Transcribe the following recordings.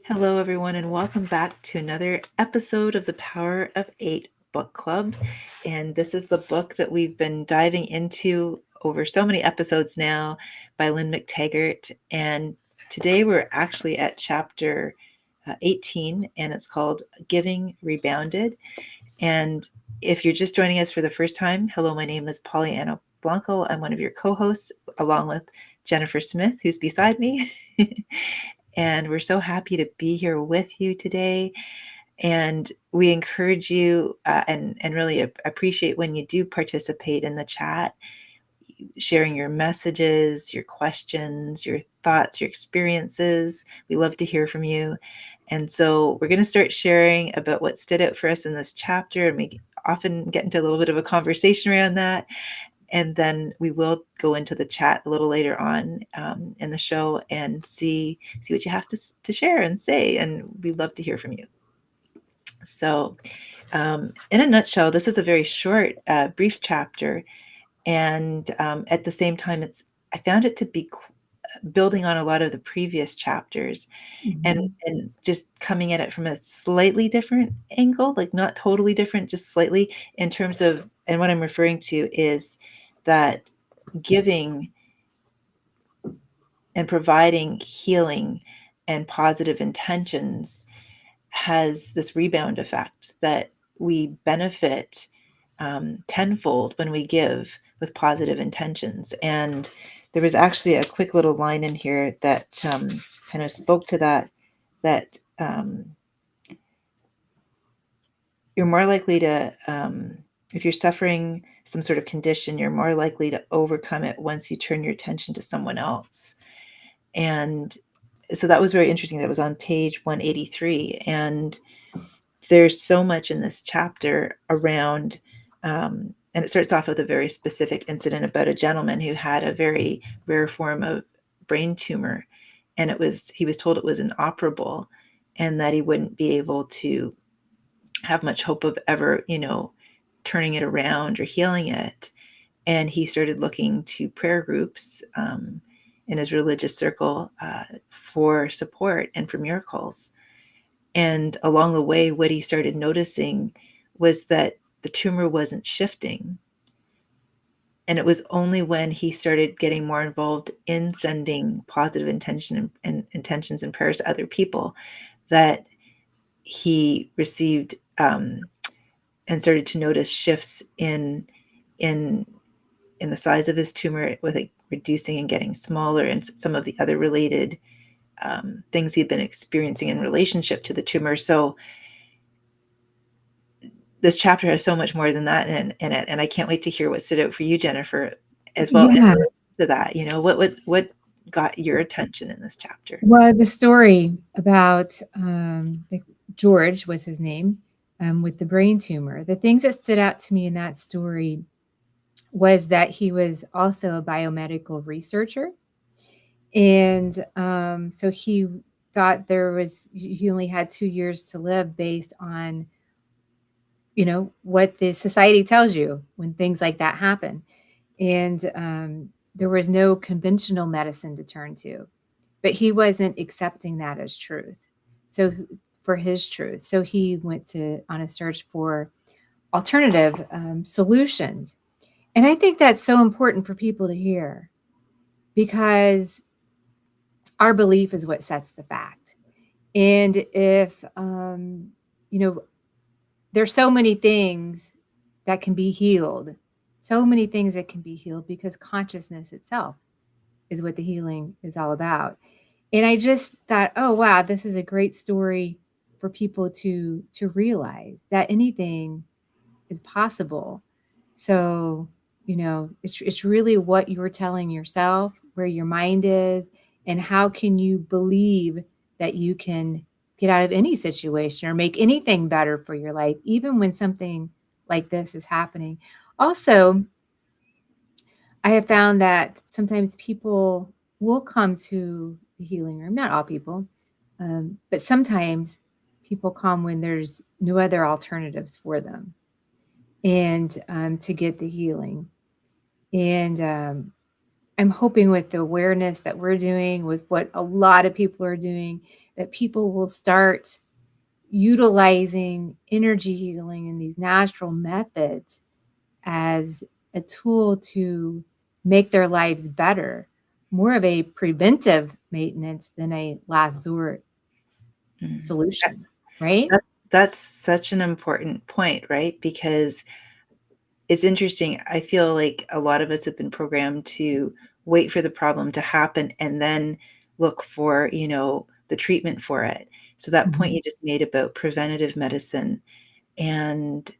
Hello, everyone, and welcome back to another episode of the Power of Eight Book Club. And this is the book that we've been diving into over so many episodes now by Lynne McTaggart. And today we're actually at chapter 18, and it's called Giving Rebounded. And if you're just joining us for the first time, hello, my name is Pollyanna Blanco. I'm one of your co-hosts, along with Jennifer Smith, who's beside me. And we're so happy to be here with you today. And we encourage you and really appreciate when you do participate in the chat, sharing your messages, your questions, your thoughts, your experiences. We love to hear from you. And so we're going to start sharing about what stood out for us in this chapter, and we often get into a little bit of a conversation around that. And then we will go into the chat a little later on in the show and see what you have to share and say. And we'd love to hear from you. So in a nutshell, this is a very short, brief chapter. And at the same time, I found it to be building on a lot of the previous chapters, and just coming at it from a slightly different angle, like not totally different, just slightly, in terms of, and what I'm referring to is that giving and providing healing and positive intentions has this rebound effect, that we benefit tenfold when we give with positive intentions. And there was actually a quick little line in here that kind of spoke to that you're more likely to, if you're suffering some sort of condition, you're more likely to overcome it once you turn your attention to someone else. And so that was very interesting. That was on page 183. And there's so much in this chapter around, and it starts off with a very specific incident about a gentleman who had a very rare form of brain tumor. And he was told it was inoperable and that he wouldn't be able to have much hope of ever, turning it around or healing it. And he started looking to prayer groups in his religious circle for support and for miracles. And along the way, what he started noticing was that the tumor wasn't shifting. And it was only when he started getting more involved in sending positive intentions and prayers to other people that he received and started to notice shifts in the size of his tumor, with it reducing and getting smaller, and some of the other related things he'd been experiencing in relationship to the tumor. So this chapter has so much more than that in it, and I can't wait to hear what stood out for you, Jennifer, as well. Yeah. To that, what got your attention in this chapter? Well, the story about George was his name, with the brain tumor. The things that stood out to me in that story was that he was also a biomedical researcher. And so he thought he only had 2 years to live based on, what the society tells you when things like that happen. And there was no conventional medicine to turn to. But he wasn't accepting that as truth. So for his truth. So he went on a search for alternative solutions. And I think that's so important for people to hear, because our belief is what sets the fact. And if, there's so many things that can be healed, because consciousness itself is what the healing is all about. And I just thought, oh, wow, this is a great story for people to realize that anything is possible. So, it's really what you're telling yourself, where your mind is, and how can you believe that you can get out of any situation or make anything better for your life, even when something like this is happening. Also, I have found that sometimes people will come to the healing room, not all people, but sometimes people come when there's no other alternatives for them, and to get the healing. And I'm hoping with the awareness that we're doing, with what a lot of people are doing, that people will start utilizing energy healing and these natural methods as a tool to make their lives better, more of a preventive maintenance than a last resort Mm. solution, right? That's such an important point, right? Because it's interesting. I feel like a lot of us have been programmed to wait for the problem to happen and then look for, the treatment for it. So that point Mhm. you just made about preventative medicine and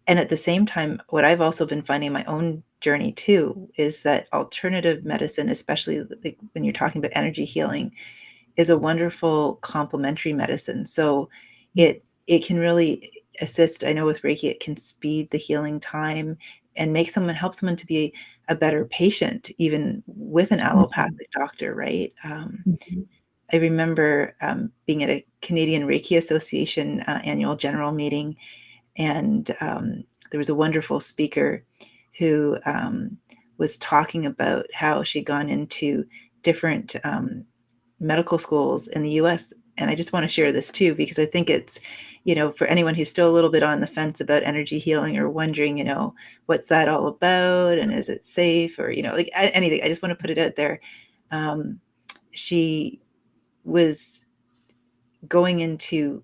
at the same time, what I've also been finding in my own journey too is that alternative medicine, especially like when you're talking about energy healing, is a wonderful complementary medicine. So it can really assist. I know with Reiki, it can speed the healing time and help someone to be a better patient, even with an Mhm. allopathic doctor, right? Mhm. I remember being at a Canadian Reiki Association annual general meeting, and there was a wonderful speaker who was talking about how she'd gone into different medical schools in the US. And I just want to share this too, because I think it's, for anyone who's still a little bit on the fence about energy healing or wondering, what's that all about and is it safe or, like anything, I just want to put it out there. Um, she was going into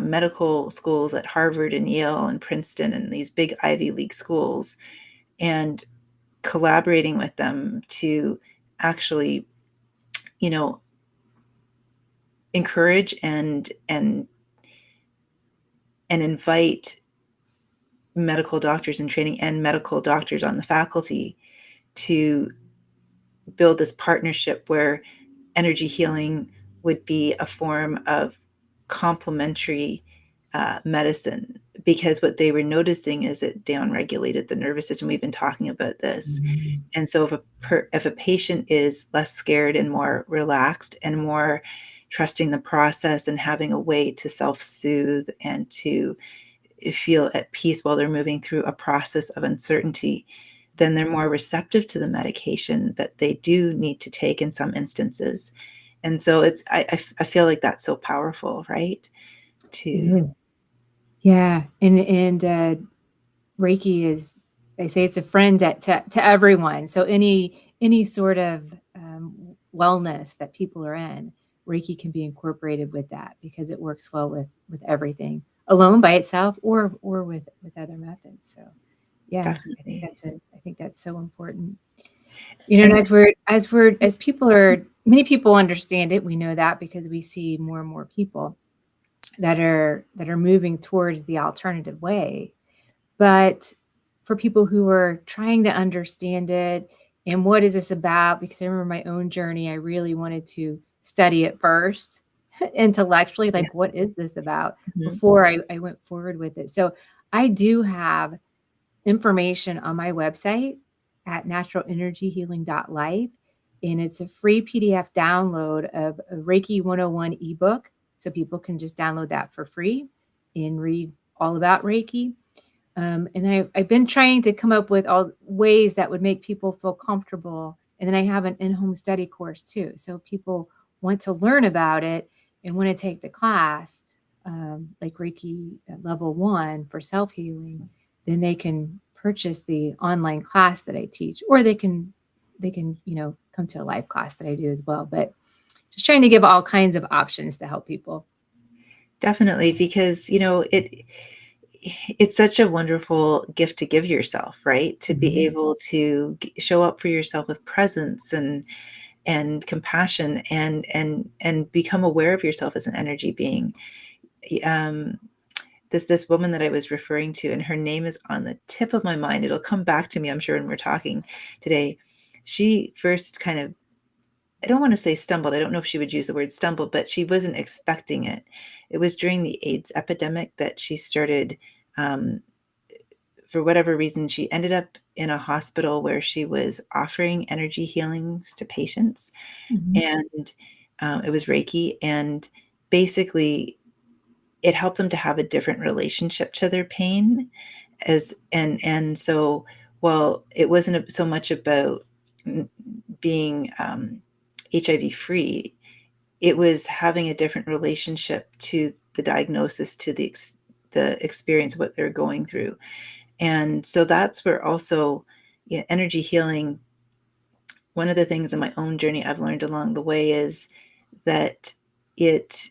medical schools at Harvard and Yale and Princeton and these big Ivy League schools and collaborating with them to actually, you know, encourage and invite medical doctors in training and medical doctors on the faculty to build this partnership where energy healing would be a form of complementary medicine, because what they were noticing is it downregulated the nervous system. We've been talking about this. Mhm. And so if a patient is less scared and more relaxed and more trusting the process and having a way to self-soothe and to feel at peace while they're moving through a process of uncertainty, then they're more receptive to the medication that they do need to take in some instances. And so I feel like that's so powerful, right? It To is. Yeah, and Reiki is, they say it's a friend to everyone. So any sort of wellness that people are in, Reiki can be incorporated with that because it works well with everything alone by itself or with other methods. So yeah, definitely. I think that's so important. You know, and And as people are, many people understand it. We know that because we see more and more people that are moving towards the alternative way. But for people who are trying to understand it and what is this about, because I remember my own journey, I really wanted to study it first intellectually, yeah. like what is this about Mhm. before I went forward with it. So I do have information on my website at naturalenergyhealing.life. And it's a free PDF download of a Reiki 101 ebook. So people can just download that for free and read all about Reiki. I've been trying to come up with all ways that would make people feel comfortable. And then I have an in-home study course too. So people want to learn about it and want to take the class, like Reiki Level 1 for self-healing, then they can purchase the online class that I teach, or they can come to a live class that I do as well. But just trying to give all kinds of options to help people. Definitely, because it's such a wonderful gift to give yourself, right? To be Mhm. able to show up for yourself with presence and compassion and become aware of yourself as an energy being. Um, this woman that I was referring to, and her name is on the tip of my mind. It'll come back to me, I'm sure, when we're talking today. She first kind of, I don't want to say stumbled. I don't know if she would use the word stumbled, but she wasn't expecting it. It was during the AIDS epidemic that she started, um, for whatever reason, she ended up in a hospital where she was offering energy healings to patients. Mhm. And it was Reiki. And basically, it helped them to have a different relationship to their pain. So well, it wasn't so much about being HIV free. It was having a different relationship to the diagnosis, to the experience of what they're going through. And so that's where also, yeah, energy healing, one of the things in my own journey I've learned along the way is that it,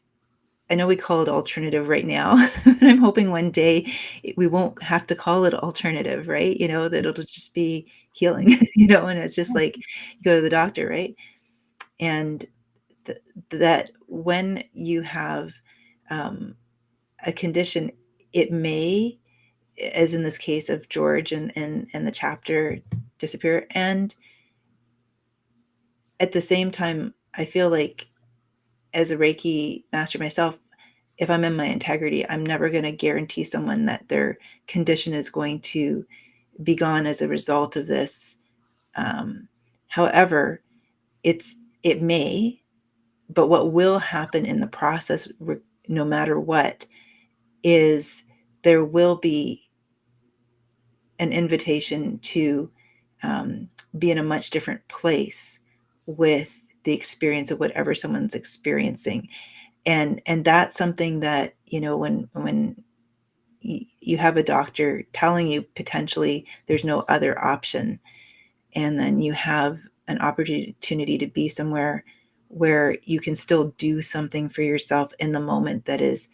I know we call it alternative right now. I'm hoping one day we won't have to call it alternative, right? That it'll just be healing, and it's just like you go to the doctor, right? And that when you have a condition, it may, as in this case of George and the chapter, disappear. And at the same time, I feel like as a Reiki master myself, if I'm in my integrity, I'm never going to guarantee someone that their condition is going to be gone as a result of this. However, it may, but what will happen in the process, no matter what, is there will be an invitation to be in a much different place with the experience of whatever someone's experiencing. And that's something that, when you have a doctor telling you potentially there's no other option, and then you have an opportunity to be somewhere where you can still do something for yourself in the moment that is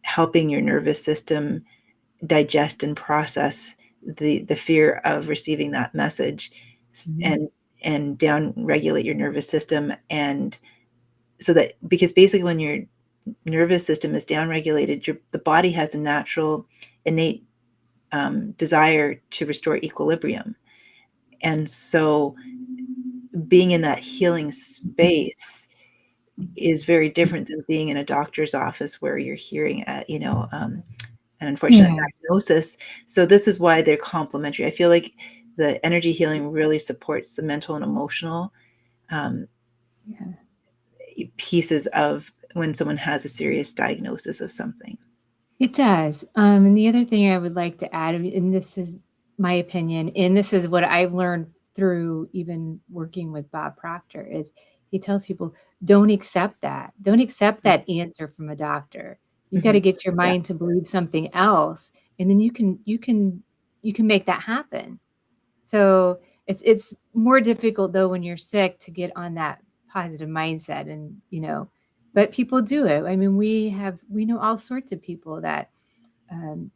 helping your nervous system digest and process the fear of receiving that message, Mhm. and down regulate your nervous system. And so that, because basically when your nervous system is down regulated, the body has a natural innate desire to restore equilibrium. And so being in that healing space is very different than being in a doctor's office where you're hearing an unfortunate Yeah. diagnosis. So this is why they're complementary. I feel like the energy healing really supports the mental and emotional um, Yeah. pieces of when someone has a serious diagnosis of something. It does. And the other thing I would like to add, and this is my opinion, and this is what I've learned through even working with Bob Proctor, is he tells people, don't accept that. Don't accept that answer from a doctor. You got Mm-hmm. to get your Yeah. mind to believe something else, and then you can make that happen. So it's more difficult though when you're sick to get on that positive mindset, and but people do it. I mean, we know all sorts of people um,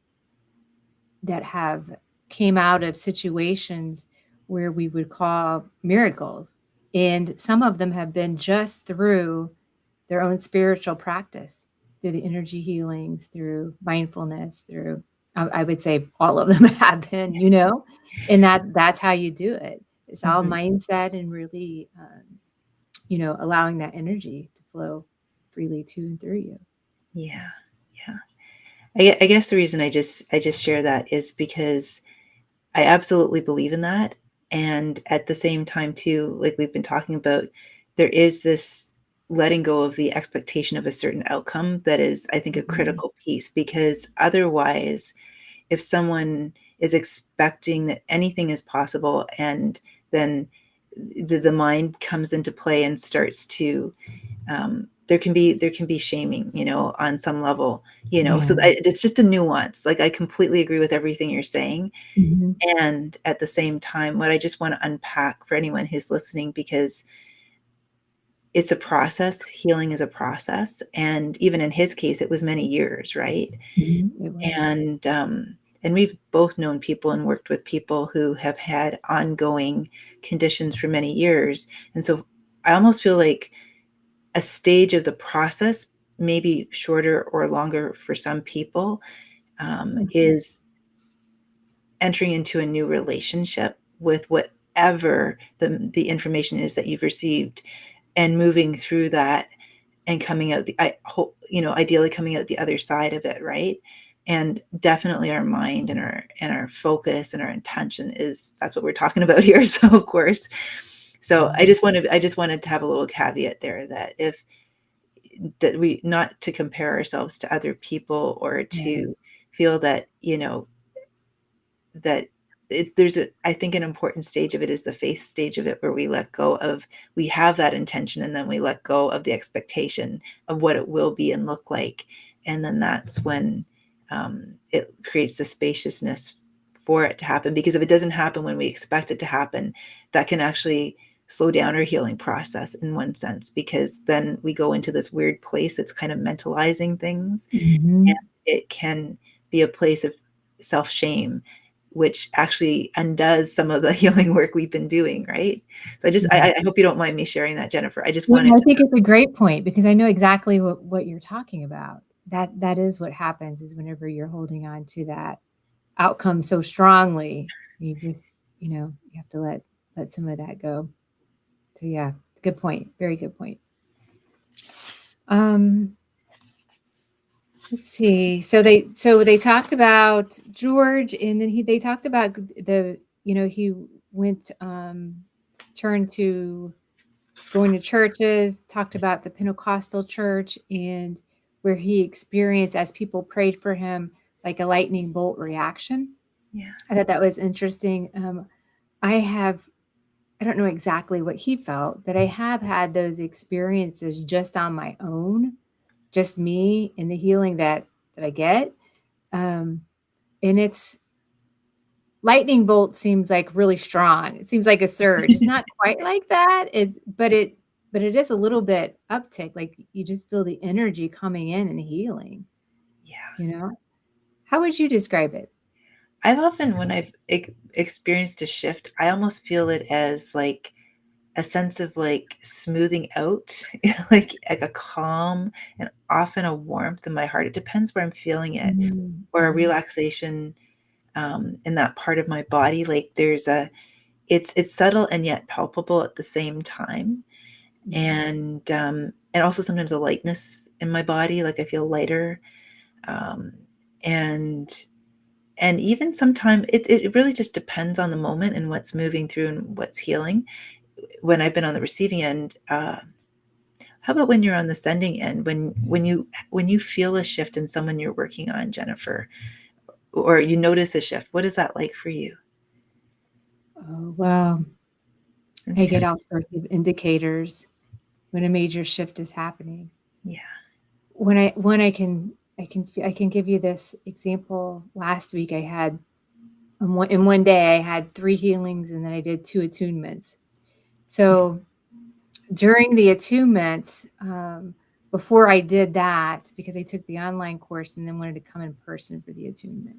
that have came out of situations where we would call miracles, and some of them have been just through their own spiritual practice, through the energy healings, through mindfulness, through I would say all of them have been, and that's how you do it. It's all Mm-hmm. mindset and really, allowing that energy to flow freely to and through you. Yeah. Yeah. I guess the reason I just share that is because I absolutely believe in that. And at the same time, too, like we've been talking about, there is this letting go of the expectation of a certain outcome that is, I think, a Mhm. critical piece, because otherwise, if someone is expecting that anything is possible, and then the mind comes into play and starts to there can be shaming, on some level, so Yeah. it's just a nuance. Like, I completely agree with everything you're saying. Mhm. And at the same time, what I just want to unpack for anyone who's listening, because it's a process, healing is a process. And even in his case, it was many years, right? Mhm. It was. And we've both known people and worked with people who have had ongoing conditions for many years. And so I almost feel like a stage of the process, maybe shorter or longer for some people, Mhm. is entering into a new relationship with whatever the information is that you've received, and moving through that, and coming out I hope, ideally coming out the other side of it, right? And definitely our mind and our focus and our intention is, that's what we're talking about here. So of course, so Yeah. I just wanted to have a little caveat there, that we, not to compare ourselves to other people, or Yeah. to feel that, that I think an important stage of it is the faith stage of it, where we have that intention, and then we let go of the expectation of what it will be and look like. And then that's when it creates the spaciousness for it to happen. Because if it doesn't happen when we expect it to happen, that can actually slow down our healing process in one sense, because then we go into this weird place that's kind of mentalizing things. And it can be a place of self-shame, which actually undoes some of the healing work we've been doing, right? So I hope you don't mind me sharing that, Jennifer. I just Well, wanted I to. think it's a great point, because I know exactly what you're talking about. That is what happens, is whenever you're holding on to that outcome so strongly, you just, you have to let some of that go. So yeah, good point. Very good point. Let's see. So they talked about George, and then they talked about he went turned to going to churches, talked about the Pentecostal church, and where he experienced, as people prayed for him, like a lightning bolt reaction. Yeah. I thought that was interesting. I don't know exactly what he felt, but I have had those experiences just on my own, just me and the healing that I get. And it's lightning bolt seems like really strong. It seems like a surge. It's not quite like that. But it is a little bit uptick. Like you just feel the energy coming in and healing. Yeah. How would you describe it? I've often, when I've experienced a shift, I almost feel it as like a sense of like smoothing out, like a calm, and often a warmth in my heart. It depends where I'm feeling it, or a Mm-hmm. relaxation in that part of my body. Like it's subtle and yet palpable at the same time. And also sometimes a lightness in my body, like I feel lighter. Um, and and even sometimes it really just depends on the moment and what's moving through and what's healing. When I've been on the receiving end, how about when you're on the sending end, when you feel a shift in someone you're working on, Jennifer, or you notice a shift, what is that like for you? Oh, wow. I get all sorts of indicators when a major shift is happening. Yeah. I can give you this example. Last week I had in one day I had 3 healings, and then I did 2 attunements. So during the attunements, before I did that, because I took the online course and then wanted to come in person for the attunement.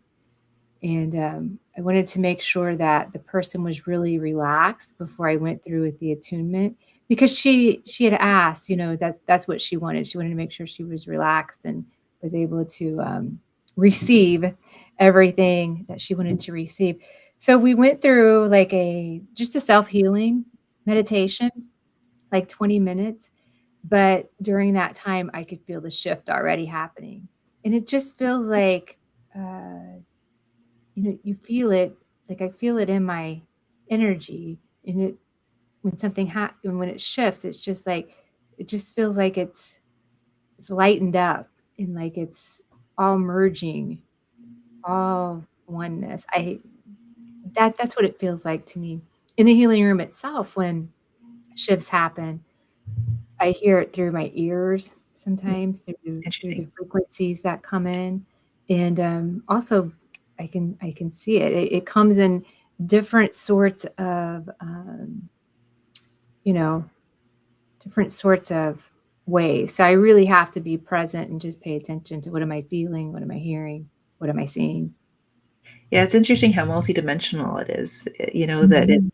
And I wanted to make sure that the person was really relaxed before I went through with the attunement, because she had asked, that's what she wanted. She wanted to make sure she was relaxed and was able to receive everything that she wanted to receive. So we went through like just a self-healing meditation, like 20 minutes. But during that time, I could feel the shift already happening. And it just feels like, you feel it, like I feel it in my energy. And when something happens, when it shifts, it's just like, it just feels like it's lightened up, and like it's all merging, all oneness. That's what it feels like to me. In the healing room itself, when shifts happen, I hear it through my ears sometimes, through the Interesting. frequencies that come in, and also I can see it. It comes in different sorts of you know different sorts of ways. So I really have to be present and just pay attention to, what am I feeling, what am I hearing, what am I seeing. Yeah, it's interesting how multidimensional it is, that Mhm.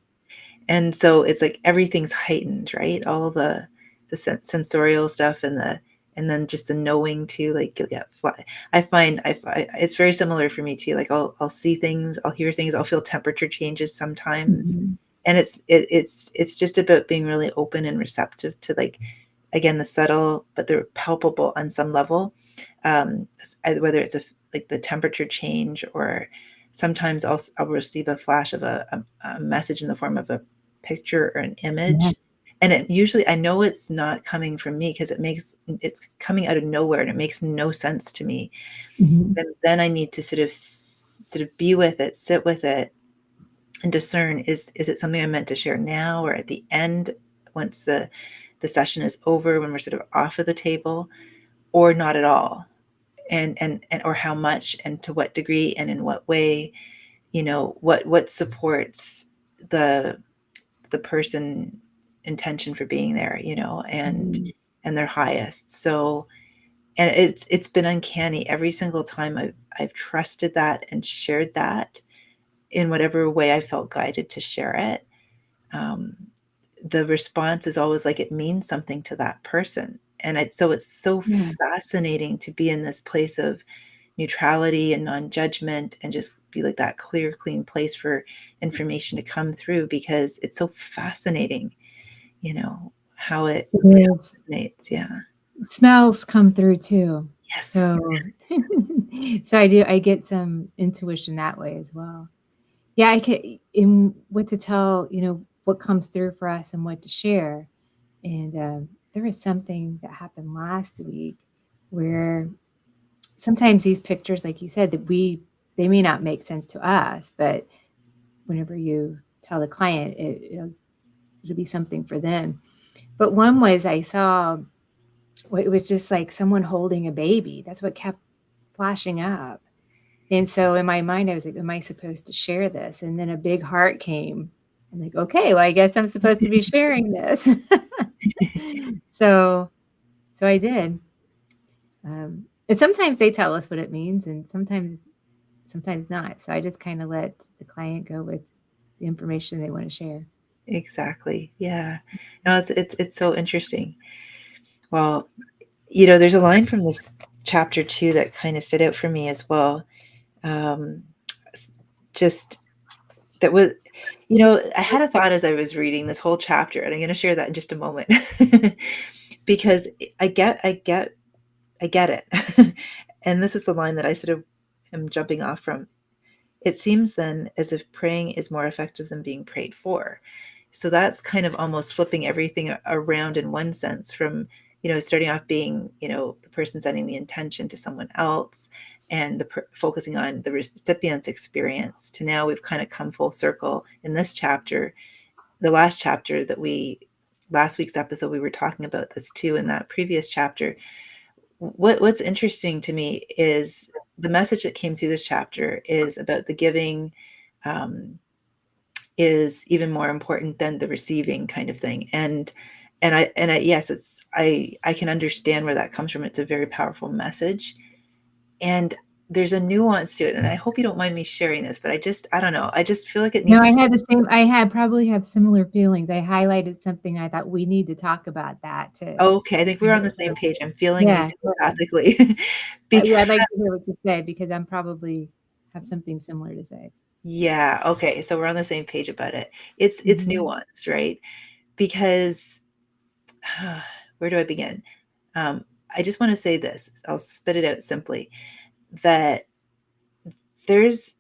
and so it's like everything's heightened, right? All the sensorial stuff, and then just the knowing too, like you'll get fly. I find it's very similar for me too. Like I'll see things, I'll hear things, I'll feel temperature changes sometimes. Mhm. And it's just about being really open and receptive to, like, again, the subtle, but they're palpable on some level. Whether it's like the temperature change, or sometimes I'll receive a flash of a message in the form of a picture or an Yeah. image. And it usually, I know it's not coming from me, because it's coming out of nowhere and it makes no sense to me. Mhm. And then I need to sort of be with it, sit with it, and discern, is it something I'm meant to share now or at the end, once the session is over, when we're sort of off of the table, or not at all, and or how much and to what degree and in what way, what supports the person intention for being there, Mhm. and their highest. So, and it's been uncanny every single time I've trusted that and shared that in whatever way I felt guided to share it. um, the response is always like it means something to that person. And it's so Yeah. fascinating to be in this place of neutrality and non-judgment, and just be like that clear, clean place for information to come through, because it's so fascinating, how it It is. resonates. Yeah. Smells come through too. Yes. So so I get some intuition that way as well. Yeah, I could in what to tell, what comes through for us and what to share. And there was something that happened last week where sometimes these pictures, like you said, they may not make sense to us, but whenever you tell the client, it'll be something for them. But one was I saw, well, it was just like someone holding a baby. That's what kept flashing up. And so in my mind, I was like, am I supposed to share this? And then a big heart came. I'm like, okay, well, I guess I'm supposed to be sharing this. so so I did. And sometimes they tell us what it means, and sometimes not. So I just kind of let the client go with the information they want to share. Exactly. Yeah. No, it's so interesting. Well, there's a line from this chapter too that kind of stood out for me as well. Um, just that was, I had a thought as I was reading this whole chapter, and I'm going to share that in just a moment, because I get it. And this is the line that I sort of am jumping off from. It seems then as if praying is more effective than being prayed for. So that's kind of almost flipping everything around in one sense, from, starting off being, the person sending the intention to someone else, and focusing on the recipient's experience, to now we've kind of come full circle in this chapter. The last chapter last week's episode, we were talking about this too. In that previous chapter, what's interesting to me is the message that came through this chapter is about the giving, um, is even more important than the receiving, kind of thing. And I yes, I can understand where that comes from. It's a very powerful message, and there's a nuance to it. And I hope you don't mind me sharing this, but I don't know. I just feel like it No, needs to. I had probably have similar feelings. I highlighted something. I thought we need to talk about that to, Okay, I think we're on the same page. I'm feeling you yeah, yeah. telepathically. Yeah, Because I'd like to hear what you say because I'm probably have something similar to say. yeah, okay, so we're on the same page about it. It's Mhm. nuanced, right? Because where do I begin? I just want to say this. I'll spit it out simply, that there's,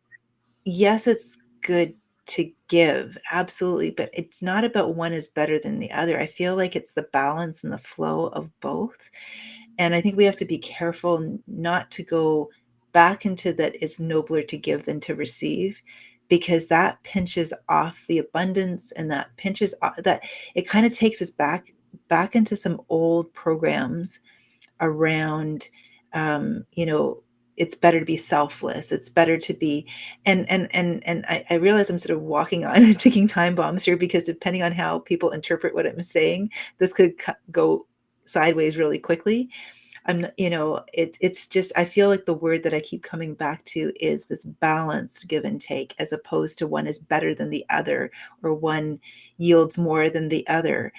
yes, it's good to give, absolutely, but it's not about one is better than the other. I feel like it's the balance and the flow of both. And I think we have to be careful not to go back into that it's nobler to give than to receive, because that pinches off the abundance, and that pinches off, that it kind of takes us back into some old programs around, it's better to be selfless, it's better to be, and I realize I'm sort of walking on ticking time bombs here, because depending on how people interpret what I'm saying, this could go sideways really quickly. I'm not, it's just, I feel like the word that I keep coming back to is this balanced give and take, as opposed to one is better than the other, or one yields more than the other.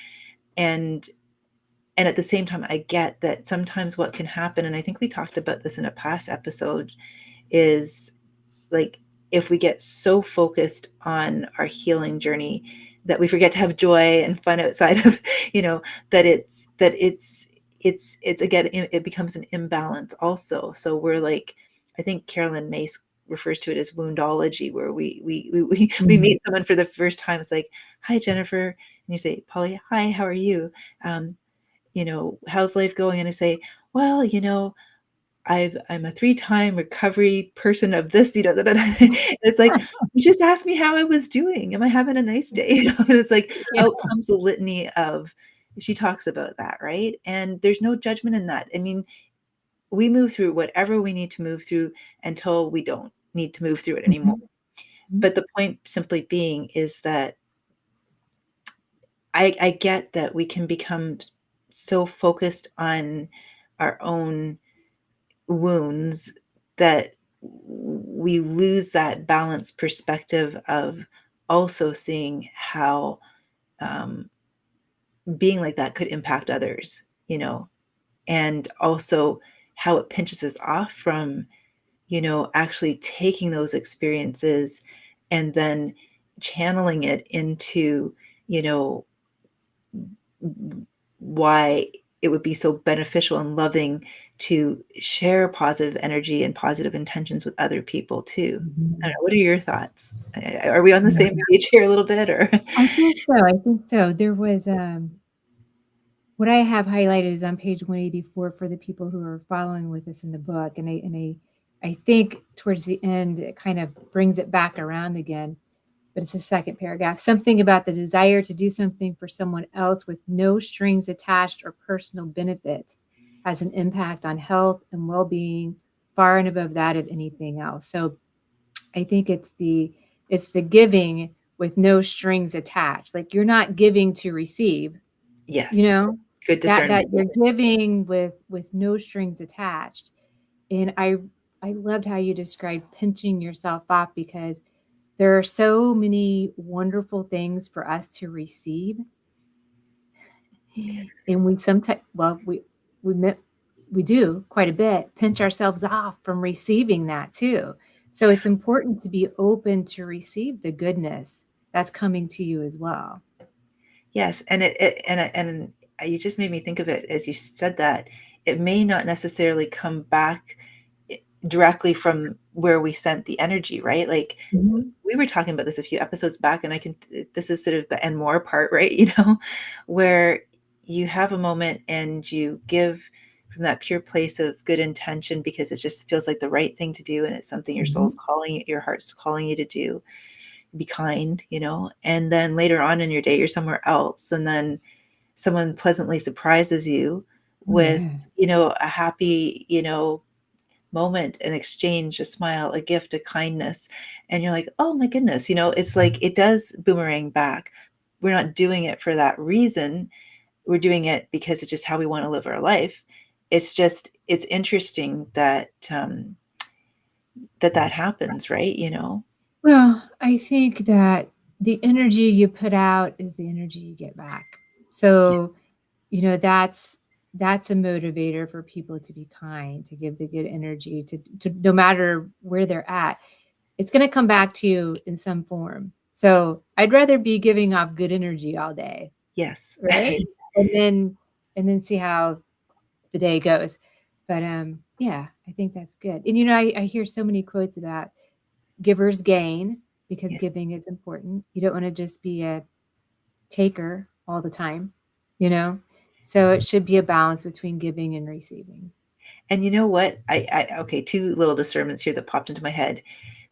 And and at the same time, I get that sometimes what can happen, and I think we talked about this in a past episode, is like, if we get so focused on our healing journey that we forget to have joy and fun outside of, that it's again, it becomes an imbalance also. So we're like, I think Carolyn Mace refers to it as woundology, where we Mhm. meet someone for the first time. It's like, hi, Jennifer. And you say, Polly, hi, how are you? How's life going? And I say, well, I'm a 3-time recovery person of this, da, da, da. It's like, you just asked me how I was doing. Am I having a nice day? And it's like, Yeah. out comes the litany of, she talks about that, right? And there's no judgment in that. I mean, we move through whatever we need to move through until we don't need to move through it anymore. Mhm. But the point simply being is that I get that we can become so focused on our own wounds that we lose that balanced perspective of also seeing how um, being like that could impact others, and also how it pinches us off from, actually taking those experiences and then channeling it into, you know, why it would be so beneficial and loving to share positive energy and positive intentions with other people too. I don't Mhm. know, what are your thoughts? Are we on the same Yeah. page here a little bit, or? I think so. There was, what I have highlighted is on page 184 for the people who are following with us in the book, and I think towards the end, it kind of brings it back around again, but it's the second paragraph. Something about the desire to do something for someone else with no strings attached or personal benefit has an impact on health and well-being far and above that of anything else. So I think it's the giving with no strings attached. Like you're not giving to receive, you Yes, know, good that discernment. you're giving with no strings attached. And I loved how you described pinching yourself off, because there are so many wonderful things for us to receive. And we sometimes, well, we me- we do quite a bit pinch ourselves off from receiving that too. So it's important to be open to receive the goodness that's coming to you as well. Yes, and you just made me think of it as you said that. It may not necessarily come back directly from where we sent the energy, right? Like, Mhm. we were talking about this a few episodes back, and this is sort of the and more part, right? Where you have a moment and you give from that pure place of good intention because it just feels like the right thing to do, and it's something your soul's Mhm. calling, your heart's calling you to do. Be kind, and then later on in your day, you're somewhere else, and then someone pleasantly surprises you Oh, with, yeah. a happy, moment, an exchange, a smile, a gift, a kindness. And you're like, oh my goodness, it's like it does boomerang back. We're not doing it for that reason. We're doing it because it's just how we want to live our life. It's interesting that that happens, right? Well, I think that the energy you put out is the energy you get back. Yeah. So, that's a motivator for people to be kind, to give the good energy to no matter where they're at. It's going to come back to you in some form. So, I'd rather be giving off good energy all day, Yes. right? And then see how the day goes. But yeah, I think that's good. And I hear so many quotes about givers gain, because Yeah. giving is important. You don't want to just be a taker all the time, you know? So it should be a balance between giving and receiving. And you know what? Okay, two little discernments here that popped into my head.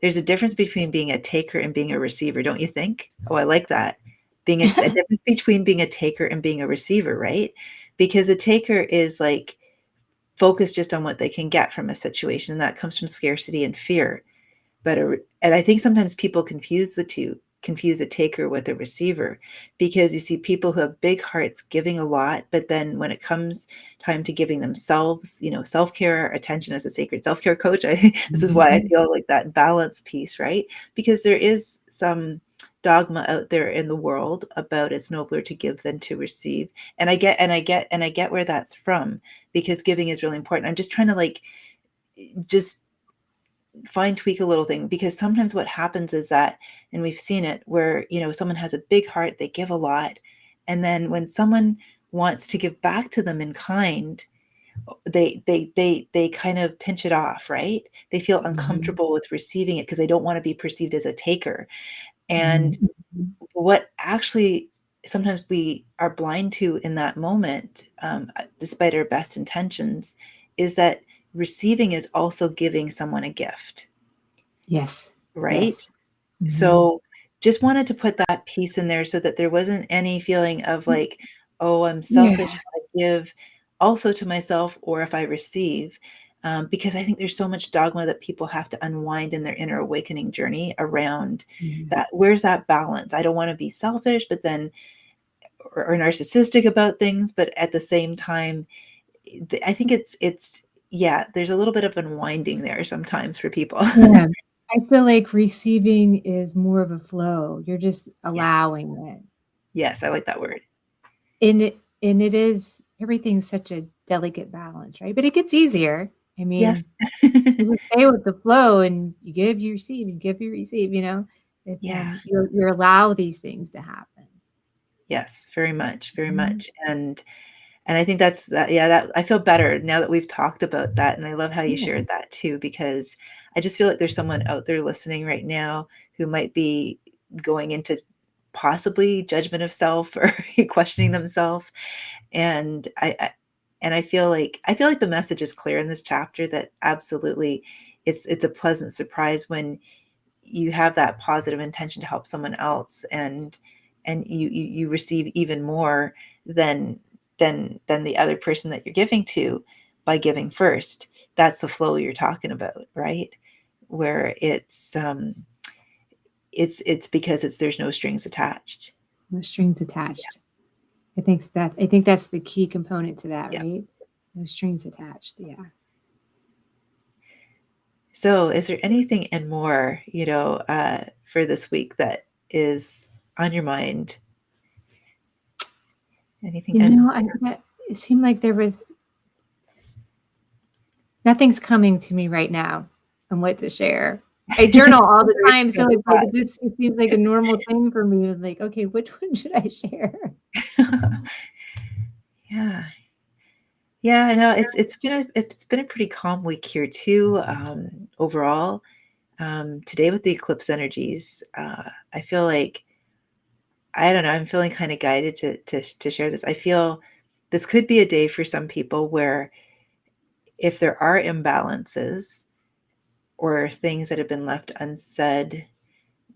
There's a difference between being a taker and being a receiver, don't you think? Oh, I like that. Being a difference between being a taker and being a receiver, right? Because a taker is like focused just on what they can get from a situation, and that comes from scarcity and fear. And I think sometimes people confuse the two, confuse a taker with a receiver, because you see people who have big hearts giving a lot, but then when it comes time to giving themselves, self-care, attention, as a sacred self-care coach, this is why I Mhm. feel like that balance piece, right? Because there is some dogma out there in the world about it's nobler to give than to receive. And I get where that's from, because giving is really important. I'm just trying to like just fine tweak a little thing, because sometimes what happens is that, and we've seen it where, someone has a big heart, they give a lot, and then when someone wants to give back to them in kind, they kind of pinch it off, right? They feel Mhm. uncomfortable with receiving it because they don't want to be perceived as a taker. And Mhm. Mhm. what actually sometimes we are blind to in that moment, despite our best intentions, is that receiving is also giving someone a gift, Yes. right? Yes. Mhm. So just wanted to put that piece in there so that there wasn't any feeling of like, oh, I'm selfish Yeah. if I give also to myself or if I receive. Because I think there's so much dogma that people have to unwind in their inner awakening journey around Mhm. that. Where's that balance? I don't want to be selfish, but then, or narcissistic about things, but at the same time, I think yeah, there's a little bit of unwinding there sometimes for people. Yeah. I feel like receiving is more of a flow. You're just Yes. allowing it. Yes, I like that word. And it is everything's such a delicate balance, right? But it gets easier. I Yes. mean, you just stay with the flow and you give, you receive, you give, you receive, It's Yeah. you allow these things to happen. Yes, very much, very Mhm. much. And I think that's that, yeah, that I feel better now that we've talked about that, and I love how you Yeah. shared that too, because I just feel like there's someone out there listening right now who might be going into possibly judgment of self or questioning themselves. And I feel like the message is clear in this chapter that absolutely it's a pleasant surprise when you have that positive intention to help someone else, and you receive even more than than the other person that you're giving to by giving first. That's the flow you're talking about, right? Where it's because there's no strings attached. No strings Yeah. attached. I think that's the key component to that, Yeah. right? No strings attached. Yeah. So is there anything and more, for this week that is on your mind? Anything and It seemed like there was nothing's coming to me right now on what to share. I journal all the Sorry to time, put you so on the it's like spot. it seems like a normal thing for me. It's like, okay, which one should I share? Yeah. Yeah, I know it's been a pretty calm week here too, overall. Today with the eclipse energies, I feel like I don't know, I'm feeling kind of guided to share this. I feel this could be a day for some people where if there are imbalances or things that have been left unsaid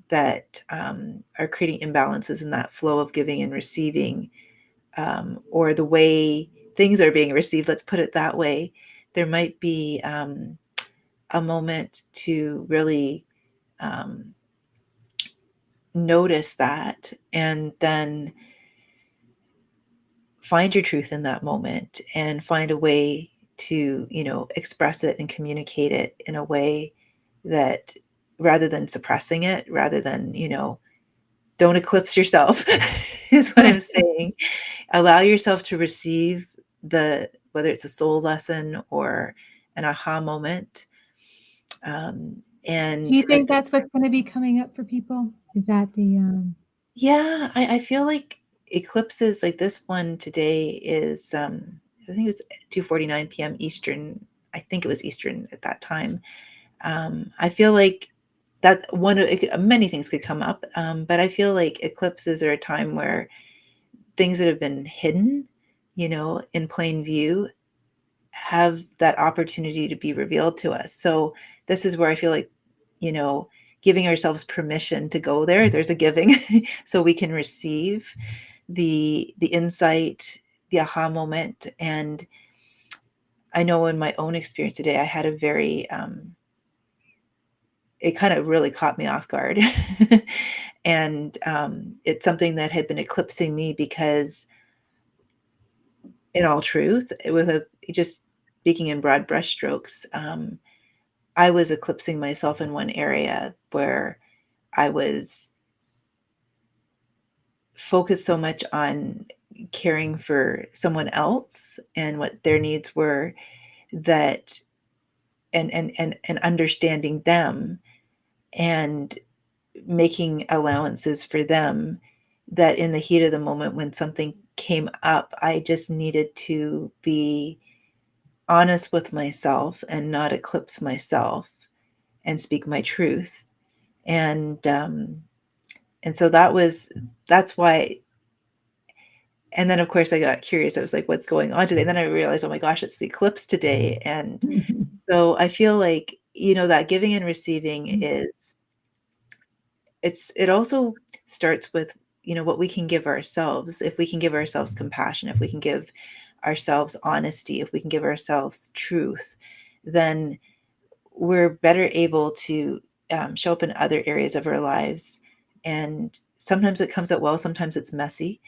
that are creating imbalances in that flow of giving and receiving, or the way things are being received, let's put it that way, there might be a moment to really um, notice that and then find your truth in that moment and find a way to, express it and communicate it in a way that rather than suppressing it, rather than, don't eclipse yourself is what I'm saying. Allow yourself to receive whether it's a soul lesson or an aha moment. Do And you at think the that's what's going to be coming up for people? Is that the Yeah, I feel like eclipses like this one today is I think it was 2:49 p.m. Eastern. I think it was Eastern at that time. I feel like that many things could come up, but I feel like eclipses are a time where things that have been hidden, in plain view, have that opportunity to be revealed to us. So this is where I feel like, you know, giving ourselves permission to go there. There's a giving, so we can receive the insight, the aha moment. And I know in my own experience today, I had a very it kind of really caught me off guard. And it's something that had been eclipsing me because, in all truth, with a just speaking in broad brushstrokes, I was eclipsing myself in one area where I was focused so much on caring for someone else and what their needs were, that and understanding them and making allowances for them, that in the heat of the moment when something came up, I just needed to be honest with myself and not eclipse myself and speak my truth. And so that's why, And then, of course, I got curious. I was like, what's going on today? And then I realized, oh my gosh, it's the eclipse today. And so I feel like, that giving and receiving it also starts with, what we can give ourselves. If we can give ourselves compassion, if we can give ourselves honesty, if we can give ourselves truth, then we're better able to show up in other areas of our lives. And sometimes it comes out well, sometimes it's messy.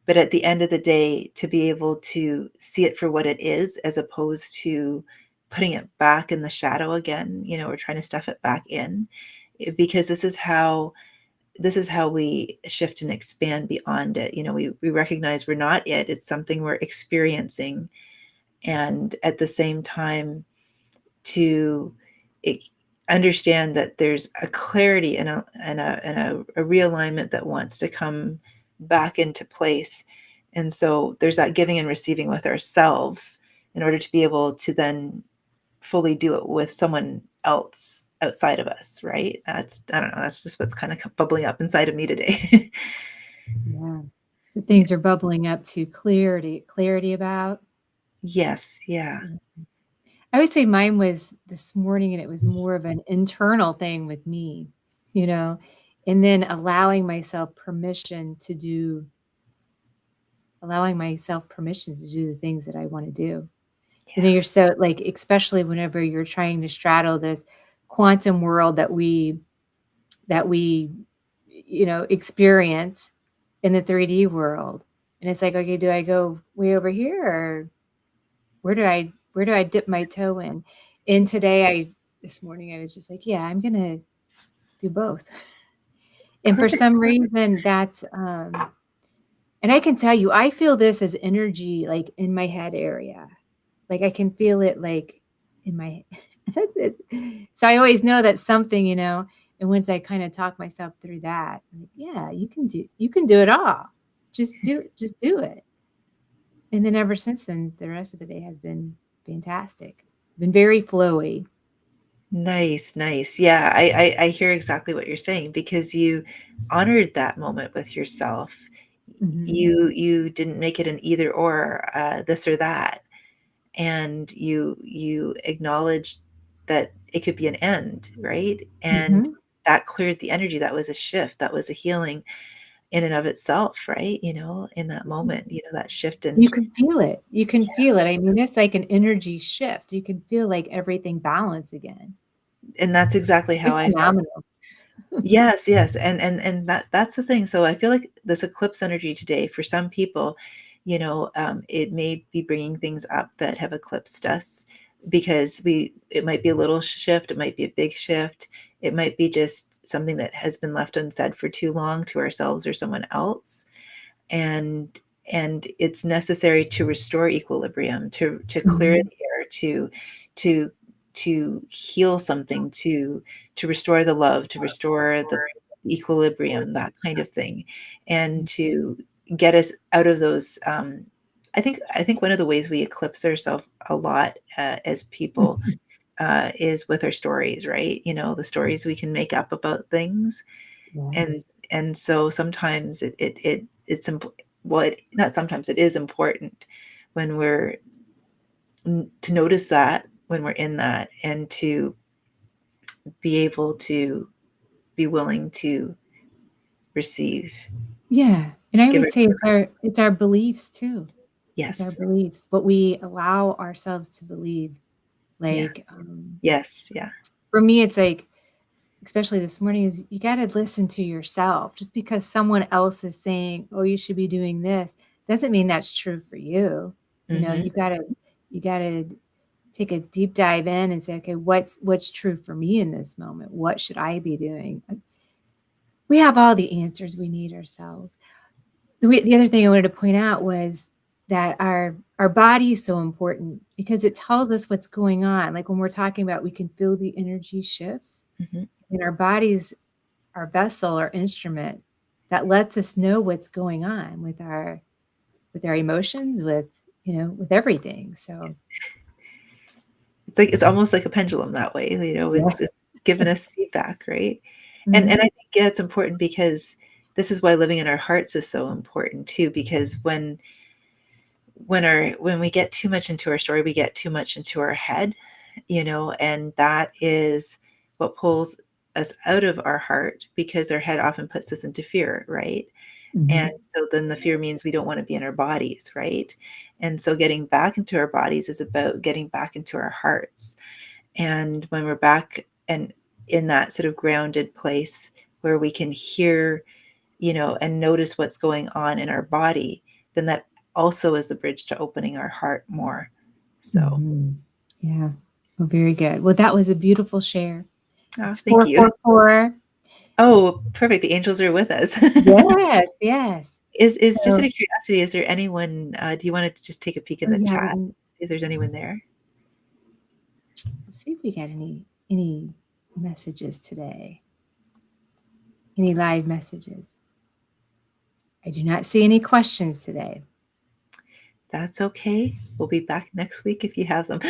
But at the end of the day, to be able to see it for what it is, as opposed to putting it back in the shadow again, or trying to stuff it back in, because this is how we shift and expand beyond it. We recognize we're not it. It's something we're experiencing. And at the same time, to e- understand that there's a clarity and a realignment that wants to come back into place. And so there's that giving and receiving with ourselves in order to be able to then fully do it with someone else outside of us, right? I don't know, that's just what's kind of bubbling up inside of me today. Yeah. So things are bubbling up to clarity about. Yes, yeah. Yeah. I would say mine was this morning, and it was more of an internal thing with me, you know, and then allowing myself permission to do the things that I want to do. Yeah. You're so like, especially whenever you're trying to straddle this quantum world that we experience in the 3D world. And it's like, okay, do I go way over here, or where do I dip my toe in? And this morning I was just like, yeah, I'm gonna do both. And for Perfect. some reason and I can tell you, I feel this as energy like in my head area. Like I can feel it like in my so I always know that something, and once I kind of talk myself through that, I'm like, yeah, you can do it all. Just do it. And then ever since then, the rest of the day has been fantastic. Been very flowy. Nice, nice. Yeah, I hear exactly what you're saying, because you honored that moment with yourself. Mhm. You didn't make it an either or, this or that, and you acknowledged that it could be an end, right? And Mhm. that cleared the energy. That was a shift. That was a healing in and of itself, right? In that moment, that shift You and can feel it. You can feel it. I mean, it's like an energy shift. You can feel like everything balance again. that's exactly how It's I felt. phenomenal. Yes, yes, and that's the thing. So I feel like this eclipse energy today, for some people, it may be bringing things up that have eclipsed us, because it might be a little shift, it might be a big shift, it might be just something that has been left unsaid for too long to ourselves or someone else, and it's necessary to restore equilibrium, to clear Mhm. the air, to to heal something, to restore the love, to restore the equilibrium, that kind of thing, and to get us out of those. I think one of the ways we eclipse ourselves a lot, as people, is with our stories, right? The stories we can make up about things, Yeah. and so sometimes well, not sometimes, it is important when we're to notice that when we're in that, and to be able to be willing to receive, Yeah. And I give would say ourselves. it's our beliefs too. It's our Yes. beliefs, what we allow ourselves to believe. Yeah. Like, Yes. Yeah. for me, it's like, especially this morning, is you got to listen to yourself. Just because someone else is saying, "Oh, you should be doing this," doesn't mean that's true for you. Hmm. You got to take a deep dive in and say, "Okay, what's true for me in this moment? What should I be doing?" We have all the answers we need ourselves. The other thing I wanted to point out was that our body is so important because it tells us what's going on. Like when we're talking about, we can feel the energy shifts, Hmm. and our body's our vessel, our instrument that lets us know what's going on with our emotions, with everything. So It's almost like a pendulum that way. yeah. It's giving us feedback, right? And Mhm. I think, yeah, it's important because this is why living in our hearts is so important too, because when we get too much into our story, we get too much into our head, and that is what pulls us out of our heart, because our head often puts us into fear, right? And so then the fear means we don't want to be in our bodies, right? And so getting back into our bodies is about getting back into our hearts. And when we're back and in that sort of grounded place where we can hear, and notice what's going on in our body, then that also is the bridge to opening our heart more. So, Yeah. Well, very good. Well, that was a beautiful share. It's thank you. 444. Oh, perfect. The angels are with us. Yes, yes. Is just So, out of curiosity, is there anyone, do you want to just take a peek in the you have chat, any, see if there's anyone there? let's see if we got any messages today. Any live messages? I do not see any questions today. That's okay. We'll be back next week if you have them.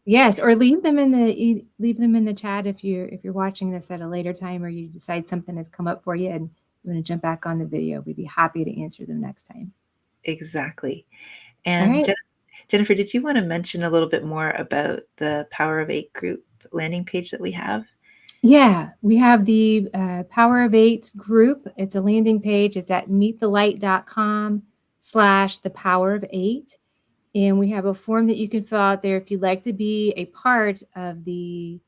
Yes. Or leave them in the chat if you're watching this at a later time, or you decide something has come up for you and you want to jump back on the video. We'd be happy to answer them next time. Exactly. All And right. Jennifer, did you want to mention a little bit more about the Power of 8 group landing page that we have? Yeah, we have the Power of 8 group. It's a landing page. It's at meetthelight.com/thepowerof8. And we have a form that you can fill out there if you'd like to be a part of the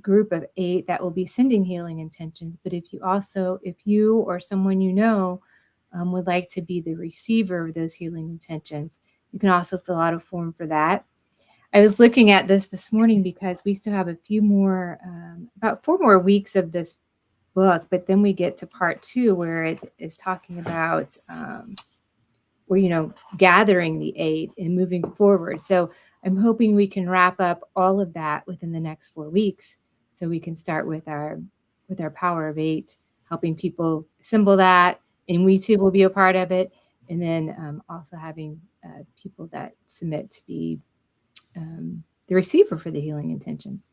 group of 8 that will be sending healing intentions. But if you or someone you know would like to be the receiver of those healing intentions, you can also fill out a form for that. I was looking at this morning because we still have a few more, about 4 more weeks of this book, but then we get to part 2 where it is talking about gathering the 8 and moving forward. So I'm hoping we can wrap up all of that within the next 4 weeks, so we can start with our Power of 8, helping people assemble that, and we too will be a part of it. And then also having people that submit to be the receiver for the healing intentions.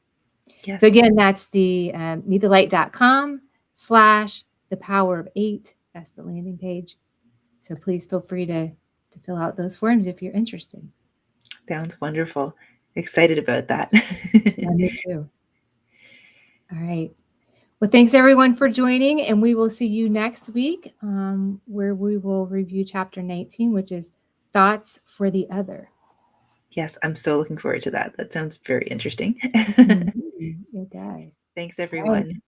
Yes. So again, that's the meetthelight.com/thepowerof8. That's the landing page. So please feel free to fill out those forms if you're interested. Sounds wonderful. Excited about that. Yeah, me too. All right. Well, thanks everyone for joining, and we will see you next week, where we will review chapter 19, which is Thoughts for the Other. Yes, I'm so looking forward to that. That sounds very interesting. It does. Thanks, everyone.